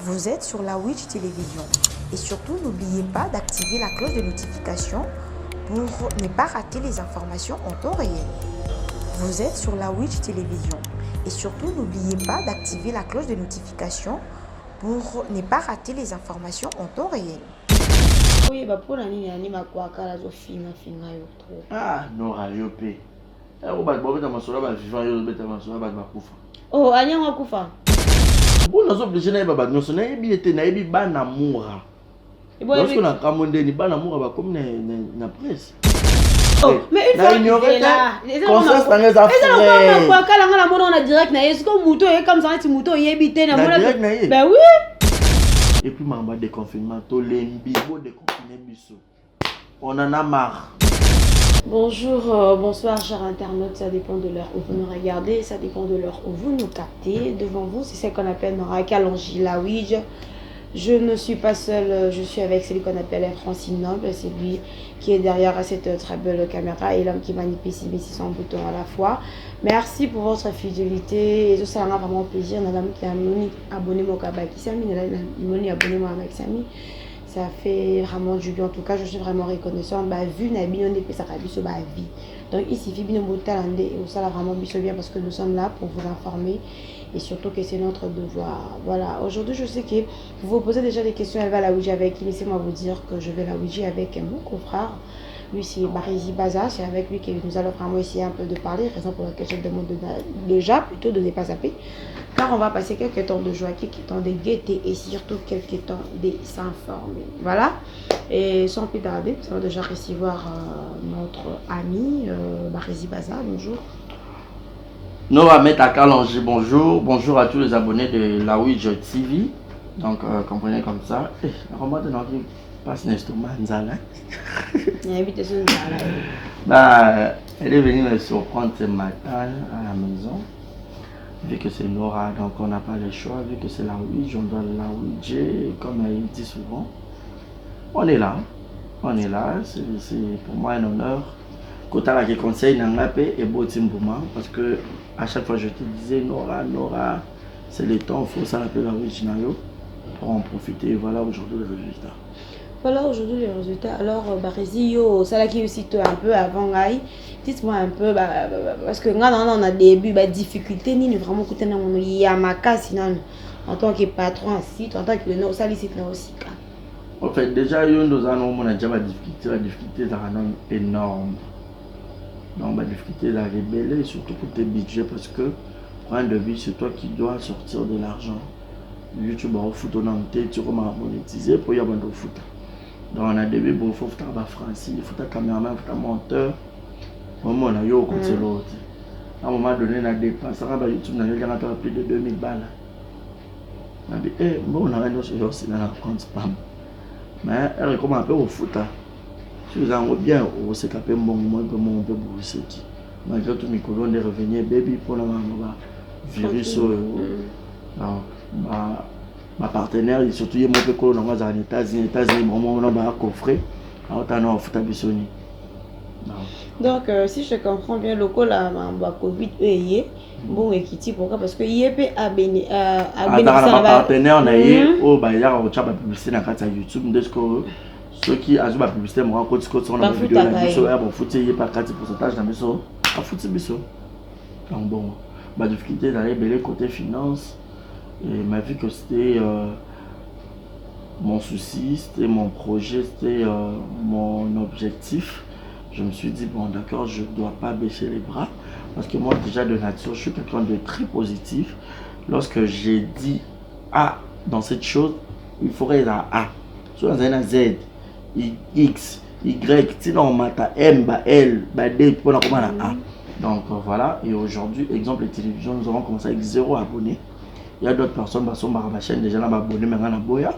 Vous êtes sur la Witch Télévision. Et surtout, n'oubliez pas d'activer la cloche de notification pour ne pas rater les informations en temps réel. Vous êtes sur la Witch Télévision. Et surtout, n'oubliez pas d'activer la cloche de notification pour ne pas rater les informations en temps réel. Oui, bah pour l'année, il y a quoi finga trop. Ah, non, Rayopé. On va te masola, va vivre, on va te masola, va kufa. Oh, Anya va kufa. Bon, nous sommes obligés d'aller à nous sommes bien naïbi ban amour. Lorsqu'on a commandé ni ban amour, va comme na presse. Oh, mais une fois ignoré là, conscience dans les affaires. Est-ce qu'on a la mona on a direct na est-ce que mouton est comme ça un petit mouton il habite na mona. Ben oui. Et puis mamba déconfinement, to lembi bo déconfiné biso. On en a marre. Bonjour, bonsoir chers internautes, ça dépend de l'heure où vous nous regardez, ça dépend de l'heure où vous nous captez. Devant vous, c'est ce qu'on appelle Nora Kalonji la Ouija. Je ne suis pas seule, je suis avec celui qu'on appelle Francine Noble, c'est lui qui est derrière cette très belle caméra et l'homme qui manipule 600 boutons à la fois. Merci pour votre fidélité et ça m'a vraiment plaisir. Madame qui a abonné mon cabal qui s'est mis, abonné mon avec Samy. Ça fait vraiment du bien. En tout cas, je suis vraiment reconnaissante. Bah, vu Nabi, on est ça sur ma vie. Donc, il suffit bien de talent et ça l'a vraiment bien parce que nous sommes là pour vous informer et surtout que c'est notre devoir. Voilà. Aujourd'hui, je sais que vous vous posez déjà des questions. Elle va la Ouija avec. Laissez-moi vous dire que je vais la Ouija avec mon confrère. Lui, c'est Barizi Baza. C'est avec lui que nous allons vraiment essayer un peu de parler. Raison pour laquelle je demande déjà plutôt de ne pas zapper. Car on va passer quelques temps de joie, quelques temps de gaieté et surtout quelques temps de s'informer. Voilà. Et sans plus tarder, nous allons déjà recevoir notre ami Barizi Baza. Bonjour. Nous va mettre à Kalonji, bonjour. Bonjour à tous les abonnés de la Ouija TV. Donc, comprenez comme ça. Comment tu passe l'instrument Nzala? Bah, elle est venue me surprendre ce matin à la maison. Vu que c'est Nora, donc on n'a pas le choix. Vu que c'est la Ouija, on doit la Ouija. Comme elle dit souvent, on est là. On est là. C'est pour moi un honneur. Quand tu as qui conseille Nangapé et Botimbouma, parce que à chaque fois je te disais Nora, c'est le temps, il faut ça l'appeler la Ouija pour en profiter. Voilà aujourd'hui les résultats. Voilà aujourd'hui les résultats. Alors, Barizi, ça là qui aussi un peu avant, dites-moi un peu, parce que là, on a des difficultés, ni vraiment coûter dans il y a ma casse, en tant que patron, en tant que non, ça c'est aussi. En fait, déjà, on a déjà la difficulté est énorme. Donc, la difficulté est la rébellion, surtout pour tes budgets, parce que pour un devis, c'est toi qui dois sortir de l'argent. YouTube va foot on a tu commences à monétiser pour y avoir de foot. Donc on a des bébés il faut faire Francis, il faut faire caméraman, il faut faire monteur. Moi on a eu au côté l'autre. À un moment donné on a dépensé YouTube on a plus de 2000 balles. On a dit bon on a rien sur aussi dans la compte spam. Mais elle recommande un peu au foot. Si vous en bien au c'est capé bon moi on peut bouger qui. Malgré tout mes colonnes de revenir baby pour la maman virus ma partenaire, surtout il m'a fait que l'on a États-Unis, on a coffré, on a fait bisoni. Donc, si je comprends bien, le col a Covid bon et qui pourquoi parce que il peut abonner ma partenaire on a eu au bayard au chat publicité dans YouTube de ce que ceux qui ont la publicité moi quand on a vidéo là biso ya bon foot il pas 40% dans biso a foot biso. Donc bon, ma difficulté d'aller belé côté finance. Et ma vie que c'était mon souci, c'était mon projet, c'était mon objectif. Je me suis dit, bon d'accord, je ne dois pas baisser les bras. Parce que moi déjà de nature, je suis quelqu'un de très positif. Lorsque j'ai dit A dans cette chose, il faudrait la A. Soit dans un Z, X, Y, sinon on a M, L, D, pour la comment la A. Donc voilà, et aujourd'hui, exemple les télévisions, nous avons commencé avec 0 abonnés. Il y a d'autres personnes qui sont sur ma chaîne déjà abonnés, mais on a boya.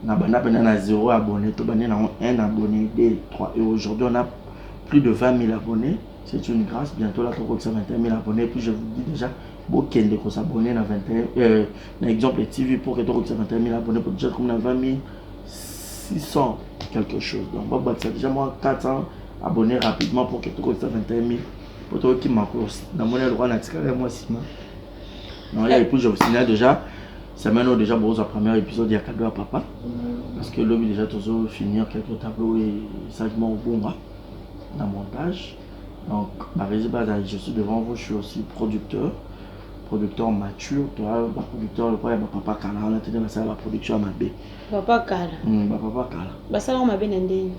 On a 0 abonnés, on a 1 abonné, 2, 3. Et aujourd'hui, on a plus de 20 000 abonnés. C'est une grâce. Bientôt, là, on a 21 000 abonnés. Puis je vous dis déjà, beaucoup de s'abonner à 21 par exemple, les TV pour que tu aies 21 000 abonnés, pour déjà comme on a 20 600 quelque chose. Donc, c'est déjà moi 400 abonnés rapidement pour que tu aies 21 000. Pour toi qui m'a course. Dans mon endroit, on a tiré moi aussi. Non, là, et puis je vous signale déjà, semaine déjà bon le premier épisode il y a cadeau à papa parce que l'homme déjà toujours finir quelques tableaux et sagement au bon dans montage. Donc je suis devant vous, je suis aussi producteur mature, tu vois, producteur le papa Kala, on a tenu à ça la production à Mabé. Papa Kala. Papa Kala. Bah ça on m'a bien endé.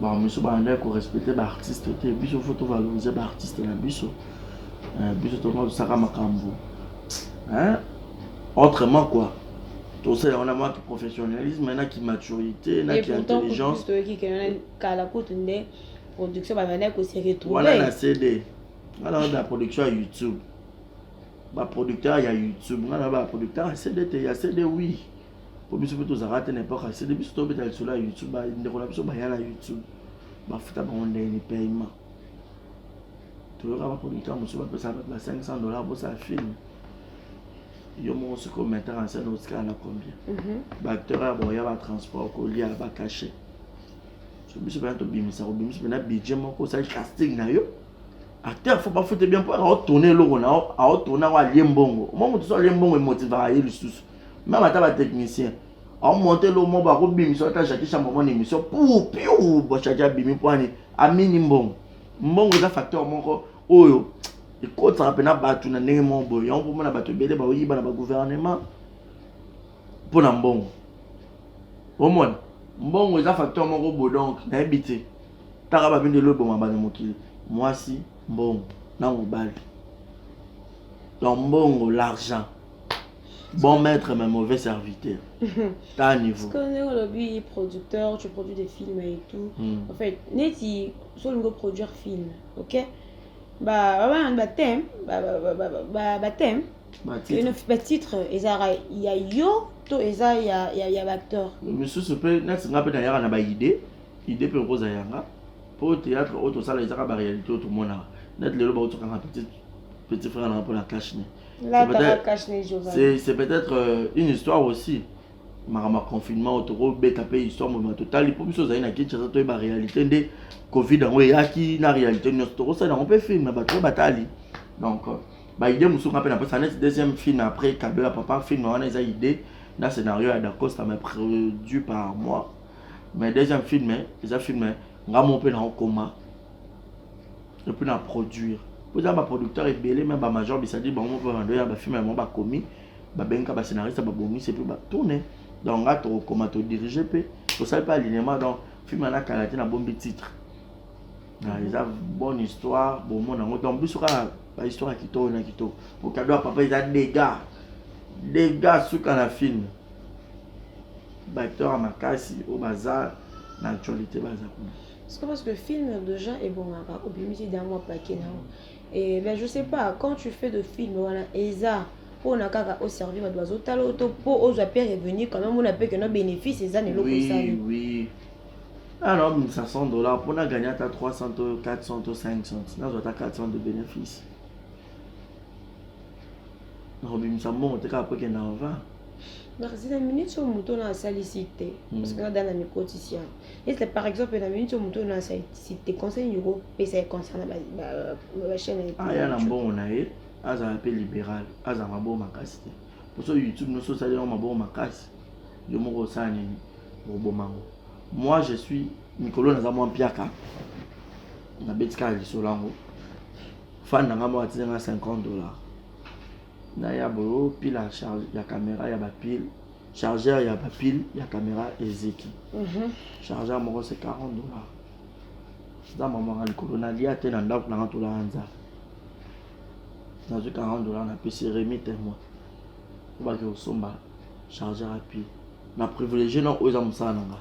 Bah monsieur Bandé qu'on respecter l'artiste, et puis il faut tout valoriser l'artiste la biso. Biso tout le monde ça makambo. Hein? Autrement quoi. Tout ça on a moins qui professionnalisme, maintenant qui maturité, maintenant qui intelligence. Et pourtant qui Kala côté production bah maintenant qu'on s'est retrouvé. Voilà la CD. Voilà la production à YouTube. Bah producteur il y a YouTube, on a producteur CD, il y a CD oui. Pour bien tous arrêter n'importe CD bis tomber dans sur la YouTube, bah une relation bah y a la YouTube. Bah faut d'abord on des paiements. Tout le monde producteur monsieur va ça avec $500 pour ça film. Yo mon ce commentaire en scène au scan à combien. Bah acteur bon y a pas transport ko li a pas caché. Je me suis pas tout bim ça, bim c'est na budget mon ko ça casting na yo. Acteur faut pas foutre bien pour retourner le on a retourner à liembongo moi tout ça liembongo est motivé à aller le sous même à ta technicien on monter le mot ba ko bim so ta chaque moment émission pour piou bo chaque bim pour ani a minimum mbongo za facteur moko oyo et quand ça rappelle na batu na ndenge mon boy on pour na batu bele ba oyiba na ba gouvernement pour na mbongo au moins mbongo za facteur moko bo donc na habité ta ka ba binde le bon mabana mokili moi si bon, non, on balle. Donc, bon, l'argent. Bon maître, mais mauvais serviteur. T'as un niveau. Parce qu'on est au lobby producteur, tu produis des films et tout. En fait, Neti, sur le produire film, ok? Thème, titre, il y a yo, il y a l'acteur. Monsieur, ce peut être un peu d'ailleurs, on a une idée pour poser un pour le théâtre, autre salle, il y a la réalité, tout le monde a. Net le lobo autour d'un petit frère pour la cache. C'est peut-être une histoire aussi. Marama confinement autour bêta pays histoire moment total il faut chose na kitcha ça la réalité de Covid en ya qui na réalité notre ça on peut filmer ba batali. Donc bah idée musu rappelle après ça net deuxième film après cadeau à papa film on a des idées dans scénario à d'accord ça m'a produit par moi. Mais deuxième film déjà filmé nga mon peu dans coma. Et puis à produire. Vous avez un producteur et belé même un major ça dit bon on peut rendre un film un ba commis ba benka ba scénariste ba bomi c'est plus ba tourner donc là tu comment te diriger pe to ça pas alignement donc film na qualité na bon titre ils ont bonne histoire bon mon donc plus pas histoire qui tourne na kito pour cadeau papa ils a des gars sur quand la film ba acteur à makasi au bazar na actualité bazar. Parce que le film déjà est bon, et ben je sais pas, quand tu fais de films, voilà, et ça, pour on a au service de l'oiseau, pour aux revenir quand même, on a payé que nos bénéfices, et ça n'est pas oui. Alors, $500, pour on a gagné à 300, 400, 500, on a 400 de bénéfices. Donc, ça monte après qu'il y en a 20. Merci la minute sur mon tour à salicité parce que là dans la microticien et c'est par exemple la minute sur mon tour à salicité conseil euro PC concernant la chaîne il y a un bon on a eu as un peu libéral as un bon macasité pour ça YouTube nous sommes allés un bon macasse je me ressens moi je suis Nicolas Nazamouan Piaka na betka lisolango fan na moi à $50 na ya bo pile à charge ya caméra ya ba pile chargeur ya ba pile ya caméra ezeki chargeur moko c'est $40 za maman ali corona lia te na ndako na to la anza na $40 na PC remite moi ba ke osomba chargeur à pile na privilégié non oza musana nga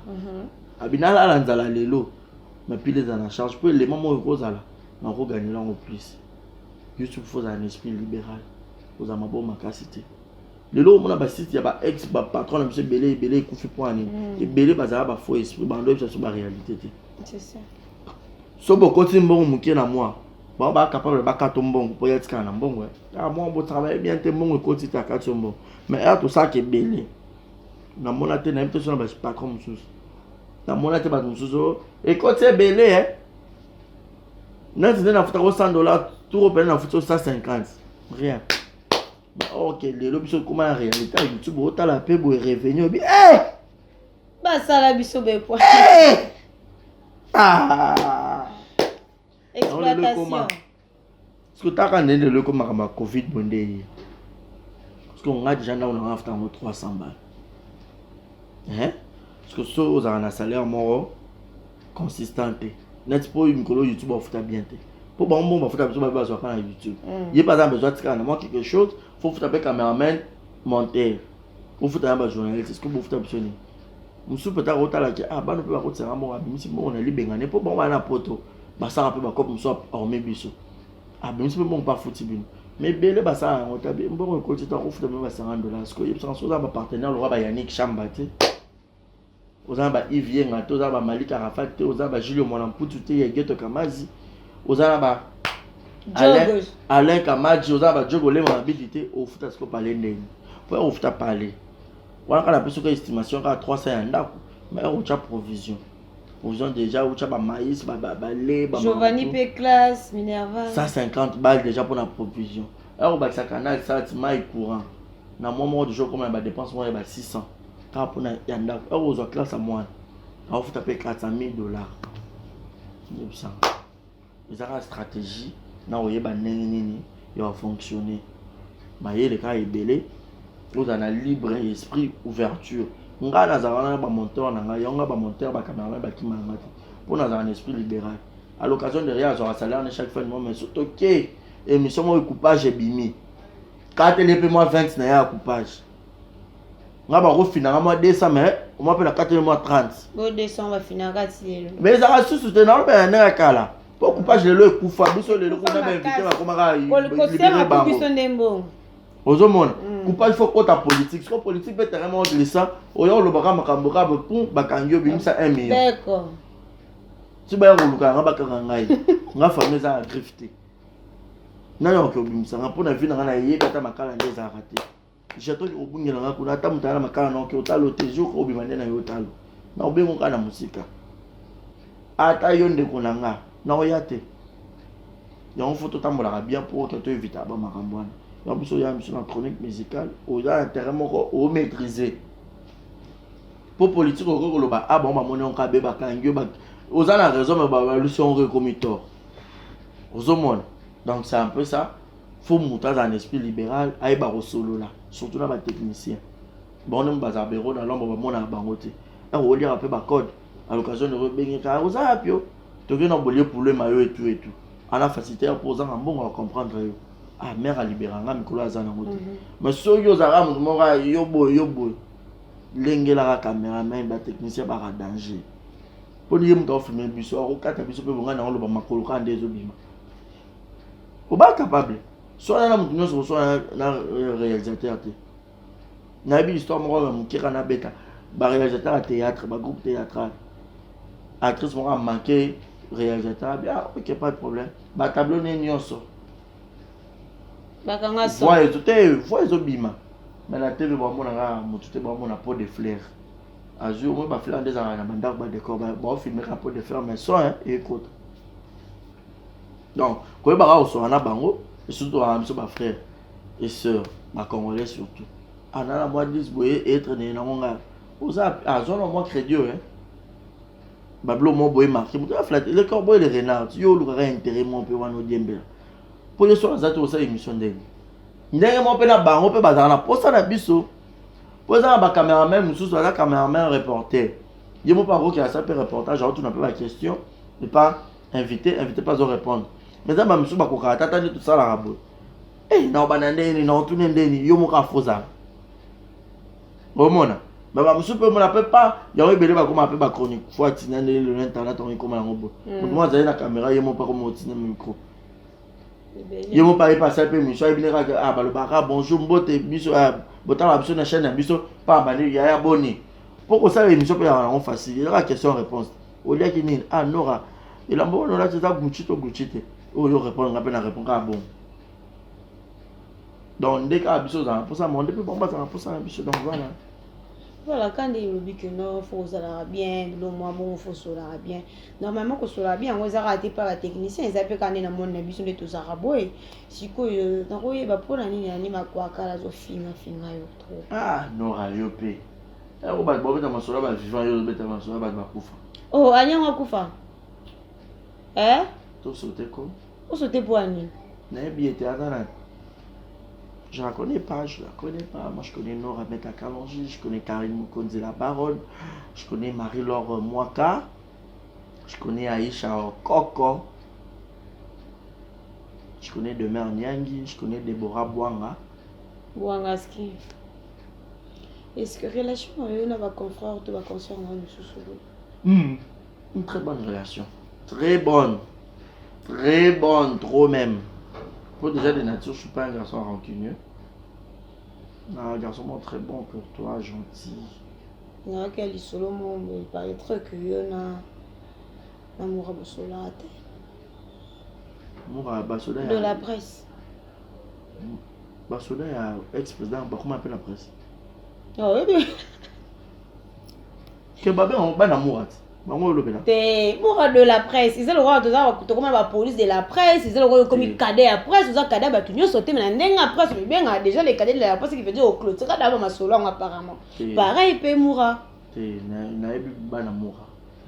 abinala la nzala lelo ma pile za na charge pour les moments kozala na ko gagner là en plus YouTube faut un esprit libéral aux amabos macacité. Le lot on a bas site y a pas ex patron monsieur belé koufi pour ani et belé bazala ba faux esprit bando ça sur la réalité. C'est ça. So beaucoup de mbongo muké na moi. Ba ba capable ba katombongo pour être kana mbongo. Ah moi bon travailler bien te mbongo côté ta katombo. Mais là tout ça qui est belé. Na mona te na mto sur ba patron mususu. Na mona te ba mususu et côté belé hein. Na te na futa $100 tout repère na futa 150. Rien. ok lelo biso comment en réalité à YouTube otala pe bo revenu bi eh ba sala biso be point exploitation parce que t'as quand même le comme ma Covid bondé parce qu'on a déjà on a fait 300 balles hein parce que ça aux un salaire mort consistant net pour une colo YouTube on fait bien pour bon on fait besoin de pas YouTube il pas besoin de moi quelque chose faut faire avec caméraman monteur faut faire un journaliste est-ce que vous faites besoin musu peut-être otala ki ah bano pe ba kotsanga mo abimisi mo na libengane po bon wana poto basanga pe ba kopo musu orme biso abimisi pe mo pas futi bino mais bele basanga ngotabi mbongo ko tita ko futa me ba $50 parce que yebsa so za ba partenaire le roi ba Yannick Chambate oza ba Yves Ngato oza ba Malika Arafat te oza ba Julio Monamputu te Yegeto Kamazi oza ba Alain Kamaji oza ba Jogo le mabidité au futa sko parler ndeni po au futa parler voilà quand la personne a estimation à 300 yanda mais on a provision déjà on a maïs lait Giovanni Péclas Minerva 150 balles déjà pour la provision alors on va ça canal ça maïs courant na moment du jour comme on dépense moi 600 car pour yanda alors on classe à moi on faut taper $400,000 ça ils ont une stratégie na oye ba nini il va fonctionner mais le cas est belé vous avez un libre esprit ouverture nga nazana ba monteur na nga yonga ba monteur ba caméraman ba kimanga pour nous avoir un esprit libéral à l'occasion de rien avoir salaire chaque fin de mois mais surtout OK émission moi coupage et bimi quand les paiement 20 na ya coupage nga ba refinanga moi 200 mais on m'appelle 4 mois 30 bo 200 va finanga tielo mais ça a sous soutenir ba na kala pour coupage le kufa biso le ko na ba invité ba komaka libérer ba biso ndembo ozomona coupage faut que ta politique parce que politique peut tellement de ça oyo lo baka makambo ka pour bakangyo bimisa 1 million d'accord si ba ngoluka nga bakanga ngai nga famille za grifté na yo ko bimisa nga pona vina nga na yeba ta makala ndeza raté jeto ko bungela nga kuna ta mutala makala na ko talo te jour ko bimane na yo talo na obengo kana musika ata yo ndeko na nga na oyate ya on photo tambola bien pour que tu évites ba makambo wana il y a une chronique musicale, il y a un terrain au maîtriser. Pour politique, on va ah bon, on a un bébé qui on a raison, mais on recomitor. Donc c'est un peu ça. Faut monter dans un esprit libéral, aïe solo là, surtout dans les techniciens. Bon, on a un bureau dans l'ombre, on a un bangoté. On va lire un peu ma code. À l'occasion de rebenir, car on a un peu. Tu viens d'embolier pour le maillot et tout et tout. On a facilité à poser un bon, on va comprendre. Ah mère a libéré nga mikolo azana ngote mais soyo zara mutu moko yobo lengela ka cameraman ba technicien ba ka danger pour dire mutu filmer biso akokata biso pe bonga na oloba makolo ka ndezo bima oba capable soit na mutu nyonso soit na réalisateur te na bi histoire moko mukira na beta ba réalisateur à théâtre ba groupe théâtral actrice moko a manqué réalisateur bien OK pas de problème ba tableau ne nyonso bakanga so voix et bima mais la télé ba mona nga mutu te ba mona pot de fleurs azur moi ba fleurs des na banda ba décor ba filmer ka pot de fleurs mais so hein et écoute donc ko ba ga so na bango et surtout à ba frère et sœur ba congolais surtout ana la moi dis boye être né na nga oza azona moi crédit hein bablo mo boye marqué mutu flat le corbeau le renard yo lu ka intérêt mon pe wana odiembela pour les soins ça aussi émission ndenge ndenge mo pe na bango pe bazana na posa na biso posa ba caméraman mususu ala caméraman reporter yemo pas ko ki a ça pe reportage autour na pe ba question et pas invité pas à répondre mais ça ba mususu ba ko ka tata ni tout ça la rabo eh na ba ndeni na tout ndeni yo mo ka foza omona ba mususu pe mo na pe pas ya o ebele ba ko ma pe ba chronique fois tina le internet on comme la ngobo moi za na caméra yemo pas comme tina micro ye mo pa passer pe mission ibinera que ah balobaka bonjour mbote biso botala biso na chaîne biso pa bani ya boni pourquoi ça émission pe on facile la question réponse au lieu que ni ah nora il a bon là c'est ça guchito o yo répondre ngape na répondre ka bon donc dès que biso za pour ça monde pe bon ba za pour ça biso donc voilà Voilà, quand il me dit que non, il faut que ça bien, le mois bon, il faut que ça bien. Normalement, que ça bien, on va rater par la technicien, ils appellent quand on est dans mon habitude de tous arabes. Si quoi, dans quoi il va pour la ligne, il m'a quoi, car la finga, trop. Ah, non, Rayopé. On va te mettre ma soeur, va vivre, on va mettre ma soeur, va te couper. Oh, Anya Wakoufa. Hein? Tu sautes quoi? Où sauter pour Annie? N'est bien été à la. Je la connais pas, je la connais pas. Moi, je connais Nora Meta Kalonji, je connais Karine Moukonzi la Baronne, je connais Marie-Laure Mwaka, je connais Aïcha Koko, je connais Demer Nyangi, je connais Deborah Bouanga. Bouangaski. Est-ce que relation avec un confrère ou un concert dans le sous-solo? Une très bonne relation. Très bonne. Très bonne, trop même. Moi, déjà de nature, je ne suis pas un garçon rancunieux. Un garçon très bon, courtois, gentil. Il y a quel solo, il paraîtrait que il y a un amour à solo à terre. Amour à Basoda. De la presse. Basoda est ex-président. Comment on appelle la presse? Ah oui. Que Babé, on va d'amour. T'es mourant de la presse. Ils ont le droit de faire comme la police de la presse. Ils ont le droit de commis cadet à presse. Ils ont cadet à tout sauter. Mais la presse, bien déjà les cadets de la presse qui veut dire au clôt. C'est d'abord ma solo apparemment. Pareil, il peut mourir. T'es naïf, ban amour.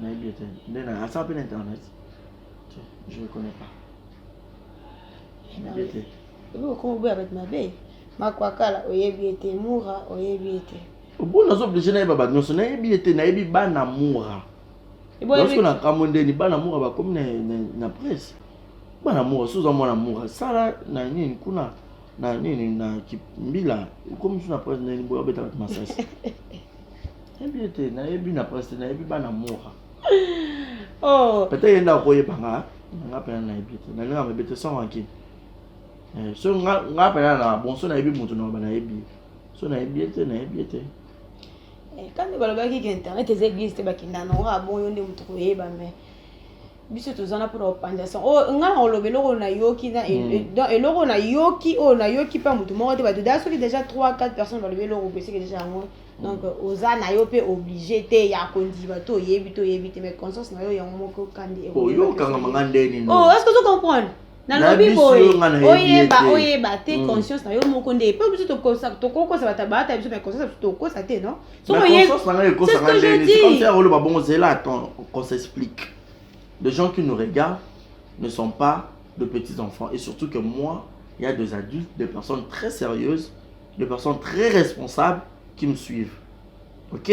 Naïf, t'es naïf. Ça s'appelle internet. Je ne connais pas. Naïf. Comment vous avec ma belle? Ma quoi là, oyebi était moura, oyebi était. Bon, nous sommes obligés d'aller à Bagnon. Ce n'est pas été naïf, ban amour. Lorsqu'on a commandé ni ban amour, va comme na presse. Ban amour, sous un mon amour. Ça là, na ni kuna, na ni na kimbila. Comme sur la presse, na ni boya beta avec massage. Naïf était naïf, na presse, naïf ban amour. Oh. Peut-être qu'il y a un peu banga, na pena naïf était. Na nga me bete sans rankin. So nga pena na bon so naïf mutu na ba naïf. So naïf était naïf était. Quand tu vas le internet, les églises, tu vas bon, on est trouvé, mais biso tozana pour opandation. Oh, on le vélo na yoki na et loro na yoki na yoki pas mutu mo te ba déjà 3 4 personnes va le vélo au PC déjà moi. Donc oza na yo pe obligé te ya kondi ba to yebi te mais conscience na yo ya moko kandi. Oh yo kanga mangande ni. Oh, est-ce que tu comprends? Na oyeba te conscience na yo moko nde pas obligé to ko ça va tabata biso mais conscience to ko ça te non. C'est ce que je dis. C'est comme ça on bon c'est là attends qu'on s'explique. Les gens qui nous regardent ne sont pas de petits enfants et surtout que moi il y a des adultes, des personnes très sérieuses, des personnes très responsables qui me suivent. OK?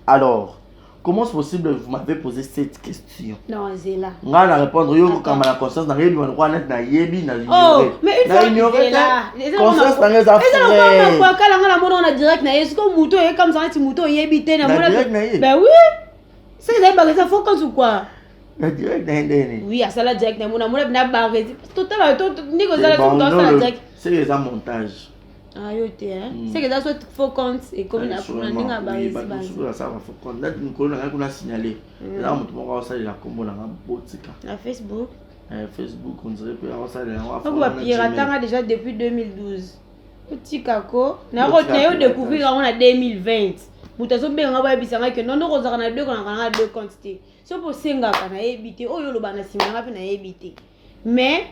Alors, comment c'est possible que vous m'avez posé cette question? Non, c'est là. On va répondre, yo quand la conscience n'a rien dit, on va net na yebi na ignorer. Oh, mais une fois c'est là. Conscience n'a rien à faire. Est-ce qu'on quand la mona on a direct na est-ce que muto est comme ça si muto yebi te na mona. Ben oui. C'est là ba ça faut quand ou quoi? Na direct na ndene. Oui, à ça la direct na mona na barre. Total ni ko ça tout dans ça direct. C'est les montage. Ah yo te hein. C'est que ça soit faux compte et comme na pour na ba oui, ça va faux compte. Là nous on a signalé. Là on va ça la combo na botika. Na Facebook. Facebook on dirait que ça là on va pirater déjà depuis 2012. Petit kako na yo découvrir on a 2020. Mutazo benga ba bisanga que non ko zaka na deux comptes. So pour senga kana ebité oyo lo bana simanga pe na ebité. Mais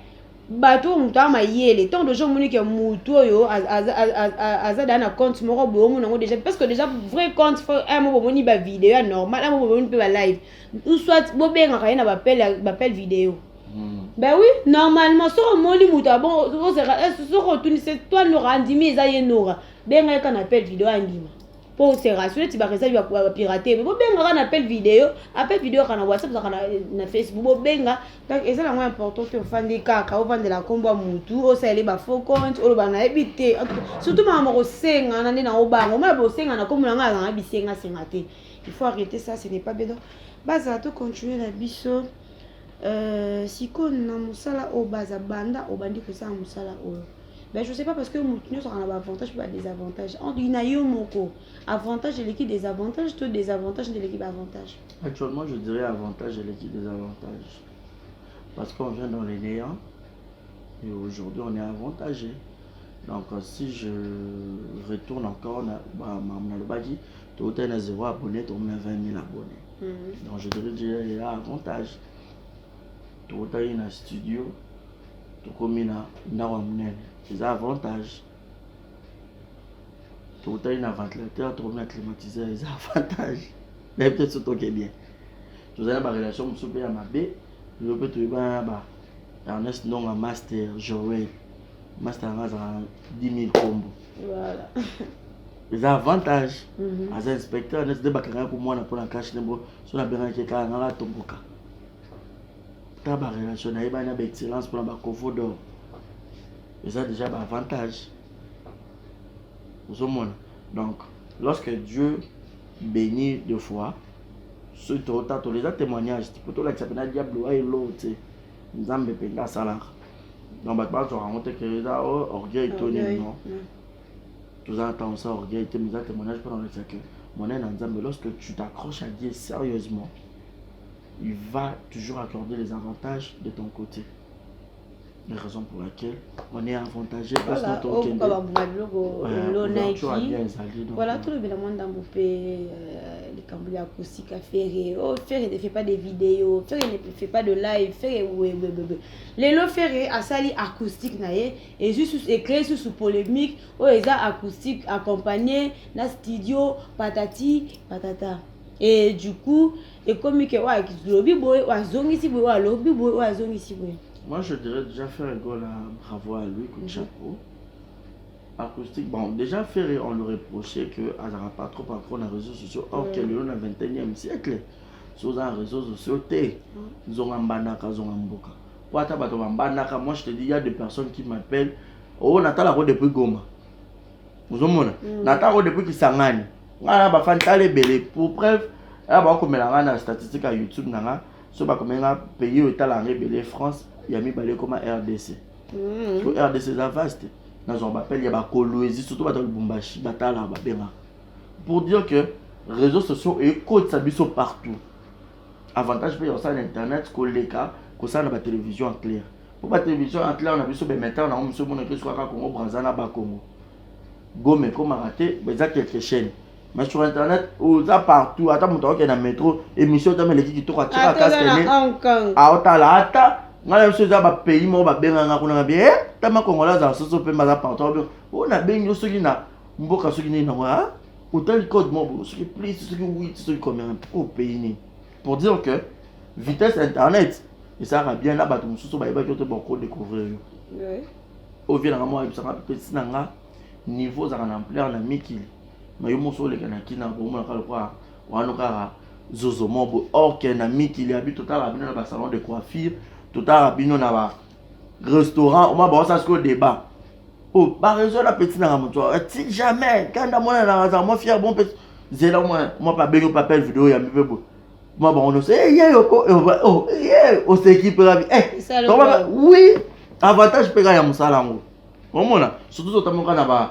bateau muta mayele tant de gens monique mutu oyo azada na compte moko bomo nango déjà parce que déjà vrai compte faut un mot moni ba vidéo normal un mot moni pe ba live ou soit bo benga ka na bapel vidéo. Ben oui normalement so moni muta bon so retourner c'est toi no randimi ezaye nora benga ka na appel vidéo andima pour se rassurer tu vas réserver à pirater mais bo benga ka na appel vidéo kana WhatsApp kana na Facebook bo benga donc et ça la moins important que fandi kaka au vendre la combo mutu au sale ba faux compte au bana ebité surtout maman ko senga na ndina obango ma bo senga na comme nga nga bisenga sengate il faut arrêter ça ce n'est pas bédon baza to continuer la biso siko na musala o baza banda o bandi ko sa musala o. Ben je sais pas parce que nous on a avantage pas des avantages. On dit na yo moko avantage de l'équipe des avantages, tout des avantages de l'équipe avantage. Actuellement, je dirais avantage de l'équipe des avantages. Parce qu'on vient dans les néants et aujourd'hui on est avantagé. Donc, si je retourne encore, le bagi, tu as 0 abonnés, tu as 20 000 abonnés. Donc, je dirais qu'il y a un avantage. Tu as un studio, tu as un avantage. Tu as un ventilateur, tu as un climatiseur, c'est un avantage. Mais peut-être que tu es bien. Tu as une relation avec ma bé, je peux te dire, Ernest non un master, Joël. Master a 10 000 combos. Voilà. Les avantages. As un inspecteur, Ernest de Bakara pour moi, pour la cache, sur la bénin qui est à la tomboka. Tu as une relation, tu as une excellence pour la confort d'or. Et ça, déjà, un avantage. Donc, lorsque Dieu bénit deux fois, ce tu les témoignages, tu peux te dire que ça diable et l'autre, nous avons besoin de ça. Donc, tu as montré que les orgueil étonné, non? Tu as entendu ça, orgueil, tu as témoignage pendant le que mon ennemi, lorsque tu t'accroches à Dieu sérieusement, il va toujours accorder les avantages de ton côté. La raison pour laquelle on est avantagé parce que voilà tout le monde dans mon pays, les cambriers acoustiques à faire. Oh, faire ne fait pas des vidéos, faire ne fait pas de live, faire les lots faire à sali acoustique naie et juste éclairé sous polémique ou les acoustiques accompagnés dans studio patati patata. Et du coup, et comme que ouais lobby boy ou zongi si boy ou lobby boy ou zongi si boy. Moi, je dirais déjà faire un goal bravo à lui, coup de chapeau. Acoustique, bon, déjà faire, on lui reprochait qu'elle n'aura pas trop accro dans les réseaux sociaux. Or, qu'elle est dans le 21e siècle. Sur les réseaux sociaux, ils ont un banaka, ils ont un boka. Pour attendre un banaka, moi je te dis, il y a des personnes qui m'appellent. Oh, Natala depuis Goma. Vous avez Natala depuis Kisangani. On a fait belé. Pour preuve, il y a des statistiques à YouTube. Si on a payé au talent rebelle France, il y a mis comme RDC. RDC est vaste. Dans un appel, il y a Kolwezi, surtout dans le Bumbashi, pour dire que les réseaux sociaux et code s'habillent partout. Avantage pour ça internet, que les cas, que ça dans la télévision en clair. Pour la télévision en clair, on a vu sur maintenant, on a vu sur mon écrit sur Congo, Branzana, Bakongo. Gome, comme raté, mais il y a quelques chaînes. Mais sur internet, on a partout, attends, mon temps qu'il y a dans le métro, émission, tu as mis qui tourne à tirer à casque. Ah, Otalata, on a vu dans le pays, on a bien un bien, tu as mis Congolais dans ce pays, mais partout, on a bien eu ce qui n'a, on a ce qui n'a pas, autant le code, ce qui plus, ce qui oui, ce qui combien au pays. Pour dire que vitesse internet, et ça va bien là-bas, tout le monde va beaucoup découvrir. Au final, moi, je me petit niveau de l'ampleur de Mikili. Mais je me suis dit que je Zozo Mobo, or qu'il y a Mikili, habite tout à l'heure dans le salon de coiffure, tout à l'heure dans le restaurant, on va ça sur débat. Oh, par raison la petite dans mon toit, si jamais, quand moi fier bon petit, c'est là moi pas bien pas faire vidéo, il y a un peu beau. Moi bon on sait, on s'équipe la vie. Oui, avantage péga ya musala ngo. Comment surtout sur ta mon kana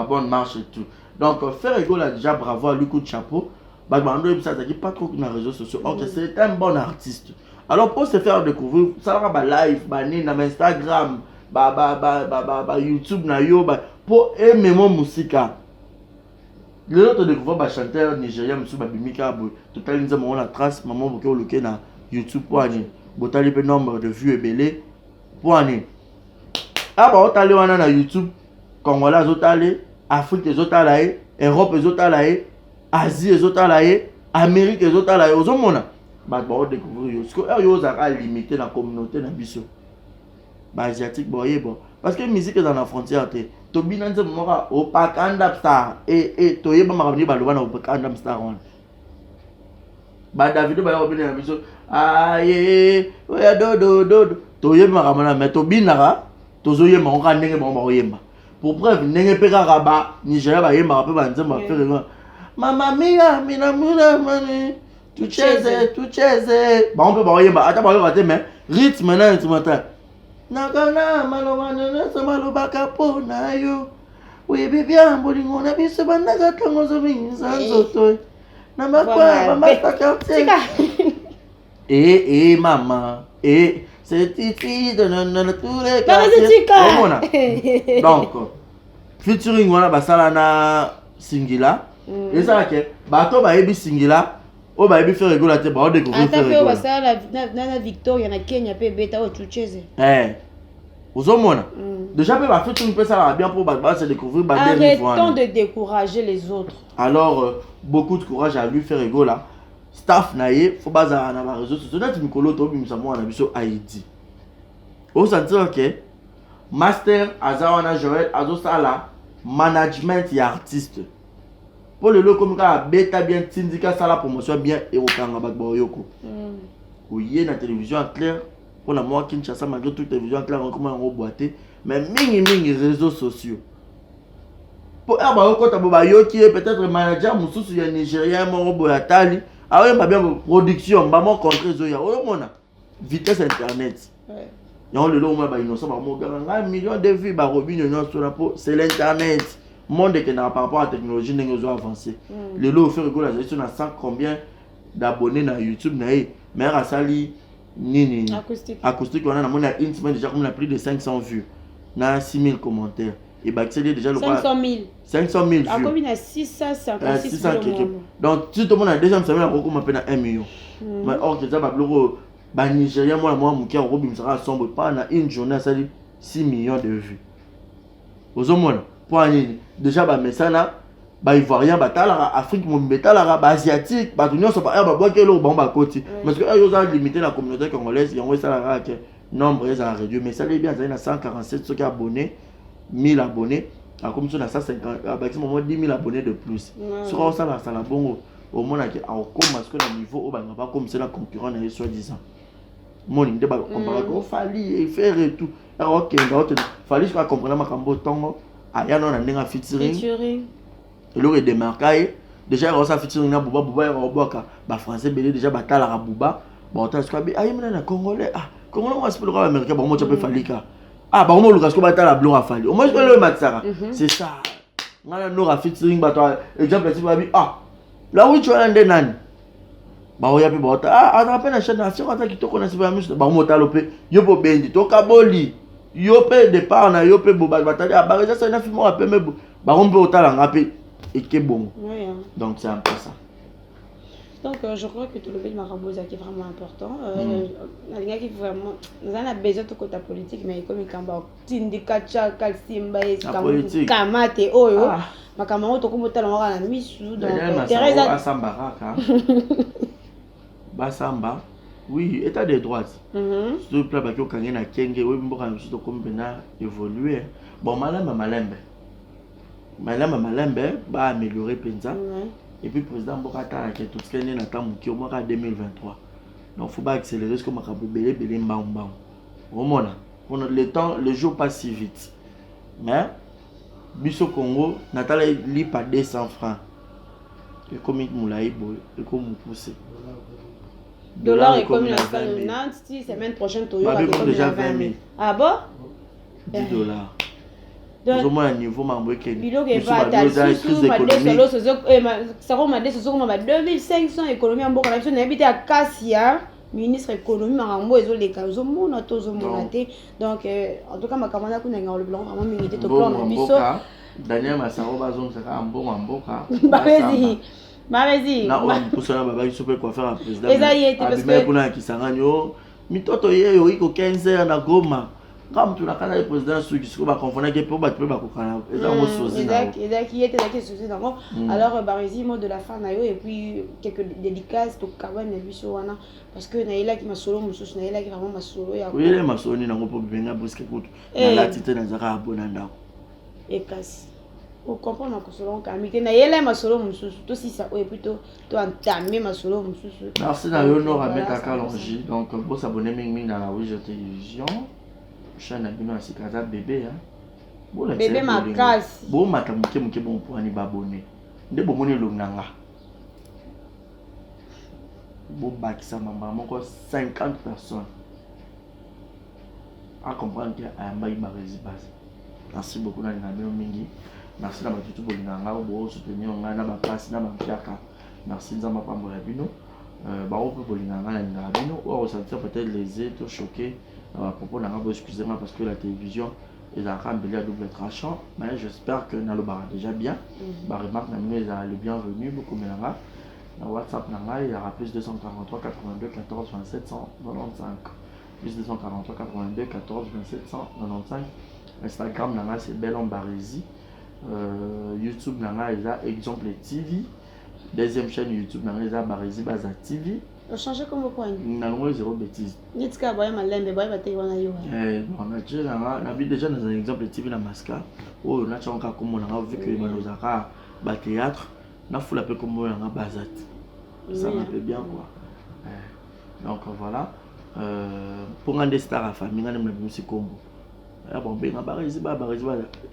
bonne marche et tout. Donc faire rigolo là déjà bravo à lui coup de chapeau. Bagmando il ça dit pas trop dans les réseaux sociaux. OK, c'est un bon artiste. Alors pour se faire découvrir, ça va live, na Instagram, YouTube na yo pour aimer mon musique. Les autres découvrent chanteur nigérien monsieur Babimika Boy. Total nous avons la trace maman boké oloké na YouTube pour aller. Botali le nombre de vues et belé pour aller. Ah bah on allé wana na YouTube. Congolais les autres allés, Afrique les autres allés, Europe les autres allés, Asie les autres allés, Amérique les autres allés. Aux hommes bah on découvrir parce que yo za limité la communauté na biso. Bah asiatique boye bon parce que musique est dans la frontière té. To binanze mora o pakanda star et to yeba makabini baloba na o pakanda star on. Ba Davido ba yo bina biso aye oya do to yeba makamana mais to binara to zo yema on ka ndenge ba oyemba. Pour preuve ndenge pe kaka ba Nigeria ba yemba pe ba nzemba faire mama mia mina mani tu cheze ba on peut ba oyemba ata ba yo raté mais rythme na instrumental nakana malobana na samaloba kapo na yo we bibia mbolingo na biso banaka tongo zo binza nzoto na makwa ba masta quartier mama c'est Titi dans tous les quartiers. Donc featuring wana basala na Singila et ça que bato ba yebi Singila o ba yebi faire rigola te ba o découvrir faire rigola basala na Victoria na Kenya pe beta o tucheze ozomona déjà pe ba featuring pe ça bien pour ba se découvrir ba arrêtons de décourager les autres. Alors beaucoup de courage à lui faire rigola staff na ye faut baza na ba réseaux sociaux net mikolo to bimisa mo na biso Haïti o sentir que master azawana Joël azosala management et artiste pour le lot comme ça beta bien syndicat ça la promotion bien et au kanga bakbo yoko oye na télévision en clair pour la moi Kinshasa malgré toute télévision en clair comment on boiter mais mingi réseaux sociaux pour ba yoko ta ba yoki peut-être manager mususu ya Nigérien mo boyatali ah ouais bien production ba mon contre zo ya o mona vitesse internet non le lot ba innocent ba mo ganga millions de vues ba robine non sur la peau c'est l'internet monde qui n'a par rapport à la technologie n'est pas avancé le lot fait rigoler la gestion à 100 combien d'abonnés dans YouTube na mais à sali nini acoustique on a mon une semaine déjà comme on a plus de 500 vues na 6000 commentaires et bah c'est déjà le 500 000 vues à combien à 656 donc tout le monde a déjà semaine à recours à 1 million mais or que ça ba bloko ba Nigérien moi mukia robim sera sombre pas na une journée ça dit 6 millions de vues ozomona pour déjà ba mesana ba ivoirien ba tala Afrique mo betala ba asiatique ba union so ba bois que lo ba côté parce que eux ont limité la communauté congolaise et on va ça la nombre est réduit mais ça les bien ça 147 ceux qui abonnés 1000 abonnés à comme ça 150 ba qui moment 10 000 abonnés de plus sur ça la bongo au moins que au comme parce que le niveau au ba pas comme c'est la concurrent est soi-disant mon inde ba comparer ko fali et faire et tout alors OK fali je comprendre makambo tongo aya non na featuring et le démarqué déjà on ça featuring na buba roboka ba français belé déjà batala ka buba bon ta ska bi ayi na congolais congolais on s'appelle américain bon moi tu peux falika ba moi lucas ko batala blanc a fali au moins je le matsara c'est ça ngala no ka featuring ba toi exemple si ba bi là où tu as ndé nani ba oya pe ba attraper na chaîne nation ata kitoko na siba miso ba mo talope yo bo bendi to kaboli yo pe départ na yo pe boba batali ba déjà ça na film on appelle me ba on peut otala ngape et que bon donc c'est un peu ça donc je crois que tout le pays maraboza qui est vraiment important les gars qui vraiment on a besoin de côté politique mais comme il kamba tindikacha kalsimba et kamate oyo makambo to comme otala ngana na misu donc Teresa Asambaraka Basamba oui état de droit sur le plan bakio kangé na kenge oui mboka msuto comme bena évoluer bon malembe ba améliorer penza et puis président mboka ta ke tout ce na tamuki au mois 2023 donc faut pas accélérer ce que makabu belé mbang romona le temps le jour passe si vite mais biso Congo natala li pas 200 francs et comme moulaï boy et comme pousser dollar et comme la si semaine prochaine tu auras déjà 20 000 ah bon $10 donc au moins niveau mambo que bilogo va ta sous ma ça comme ma 2500 économie en boka na habité à Kassia ministre économie marambo ezoleka ozomona tozomonate donc en tout cas makamana kuna ngalo blanc vraiment milité to plan na biso Daniel Masaro bazong saka mbongo mboka Vas-y. Na on poussana baba qui peut quoi faire un président. Parce que kuna kisanganyo mitoto yeyo iko 15 ans na Goma. Comme tu na kana président sou qui ko ba confondre que pour ba kokana eza mo sozi na. Exact qui était là qui sozi na. Alors Barizi mot de la fin na yo et puis quelques dédicaces to kawana na biso wana parce que na ila ki masolo mususu na ila ki vraiment masolo ya. Oui les masolo ni nango po benga briske kutu. Na la tite na zaka abonanda. Et casse. Au comprendre que selon Kamite na yele masolo mususu to si ça ou plutôt to entamer masolo mususu. Merci na yo no avec Kalonji donc pour s'abonner ming dans la Wige télévision chaîne abino asikaza bébé bébé makasi bon matamuke muke bon pour ani babonner nde bomoni lonanga bon bakisa mamba moko 50 personnes à comprendre que ayamba ibarezi base. Merci beaucoup na ngabeo mingi. Merci na batutu bolinganga bo soutenir nga na ba passe na ba piaka. Merci nzamba pambo ya bino. on peut peut-être lésé, tout choqué à propos de excusez-moi parce que la télévision est à double tranchant, mais j'espère que nous déjà bien. Remarque le bienvenu beaucoup mais dans WhatsApp il y aura plus 243 82 14 27 195 plus 243 82 14 27 195. Instagram c'est Belon Barési. YouTube il a exemple TV. Deuxième chaîne YouTube il a Barési Baza TV. On change comme quoi? Non, zéro bêtise. Nitka boya malembe boya batei wana yo. On a déjà dans un exemple TV na Masca. Oh, on a déjà comme on a vu que malozaka ba théâtre, na foule un peu comme on a Bazat. Ça m'a fait bien quoi. Donc voilà. Pour un des stars à famille, on a même musique combo. Bon ben Barési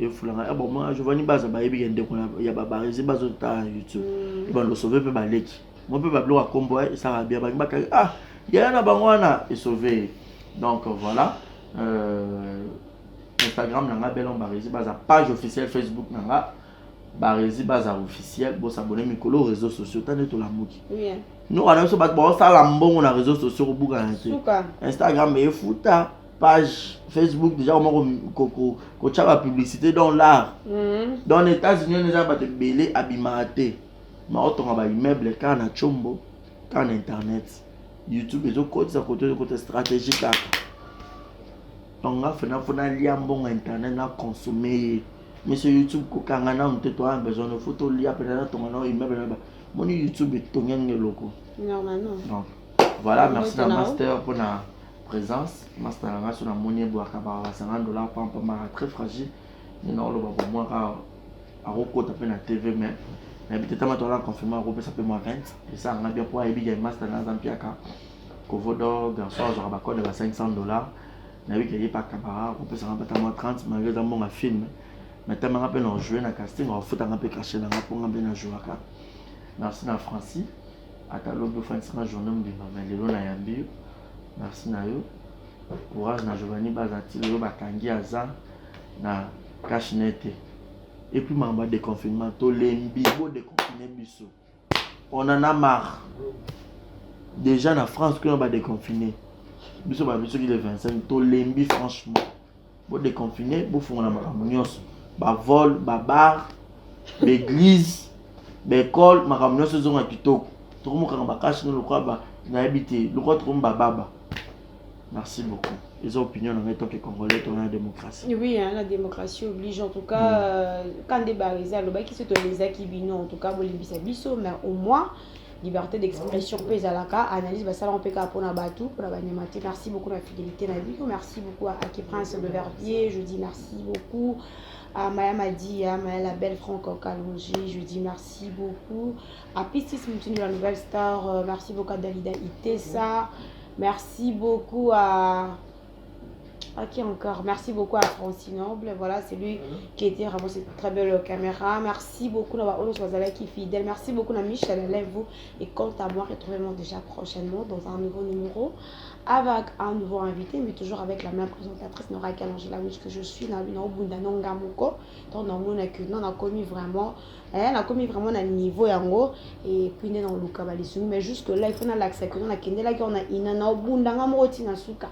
et fulanga bon moi je vois ni Baza ba yebi ngende kuna ya Barési Bazo ta YouTube. Bon le sauver peut baleki. Moi peut pas bloquer combo ça va bien ah il y a na bangwana et sauver. Donc voilà. Instagram nanga Belon Barési Baza page officielle, Facebook nanga Barési Baza officiel, bon s'abonner mikolo réseaux sociaux tane to la muki. Oui. Nous on a so ba bon ça la mbongo na réseaux sociaux au buka Instagram et futa page Facebook déjà on la publicité dans l'art. Dans les États-Unis on a pas de belé abimate. Mais on a immeuble quand on a chombo, quand on a internet. YouTube est au côté stratégique. Donc on a lien bon internet à consommer. Mais sur YouTube quand on a besoin de photos liées peut-être ton immeuble. Mon YouTube est ton loco. Normalement. Donc voilà, merci à Master pour la présence. Master a sur la monnaie pour $50 pas très fragile. Mais non, pour moi à Roko taper la TV mais peut-être que tu as confirmé que ça peut moins 20 et ça on a bien pour aider master dans Zampiaka que vodo garçon aura code de $500 na oui qu'il pas camarade on peut se rendre à 30 malgré un bon film mais tellement rappelle on jouer na casting on faut un peu cacher dans pour on bien jouer aka merci na Francis à ta logo fin de journée mais le na yambi merci na yo courage na Giovanni Bazati le bakangi aza na Cachinete. Et puis, maman, déconfinement, lembibo déconfiné biso. On en a marre. Déjà, en France, on va déconfiner. Biso, biso qui est 25, to lembi, franchement. Pour déconfiner, pour faire la maramonios. Ba vol, ba bar, l'église, l'école, maramonios, ils ont un kitoko. Tout le monde a caché le croix, n'a habité. Le croix, tout le monde baba. Merci beaucoup. Les opinions en tant que Congolais, on a la démocratie. Oui, hein, la démocratie oblige en tout cas. Quand des barisés, le bac qui se les akibino, en tout cas, bolibisa biso, mais au moins, liberté d'expression, pèse à la cas, analyse, ça on peut pour la batou, pour la banyamati. Merci beaucoup de la fidélité, merci beaucoup à Aki Prince de Verviers, je dis merci beaucoup. À Maya Madi, à Maya la belle Franck Kalonji, je dis merci beaucoup. À Pistis Moutini, la nouvelle star, merci beaucoup à Dalida Itessa. Merci beaucoup à qui encore? Merci beaucoup à Francine Noble. Voilà, c'est lui qui était vraiment cette très belle caméra. Merci beaucoup à Olo Swazala qui est fidèle. Merci beaucoup à Michel vous. Et quant à moi, retrouvez-moi déjà prochainement dans un nouveau numéro avec un nouveau invité, mais toujours avec la même présentatrice Nora Kalangela, que je suis dans le Bundano Ngamoko. Donc, on a commis vraiment. On a commis vraiment un niveau et puis on a le cabalisou. Mais jusque là, il faut l'accès que on a qu'il là qu'on a inana Bundanga Motina Suka.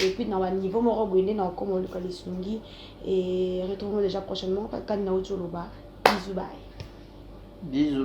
Et puis dans le niveau moro boyende na comme le kalisungi et retrouvons déjà prochainement quand na otoloba. Bisous bye. Bisous.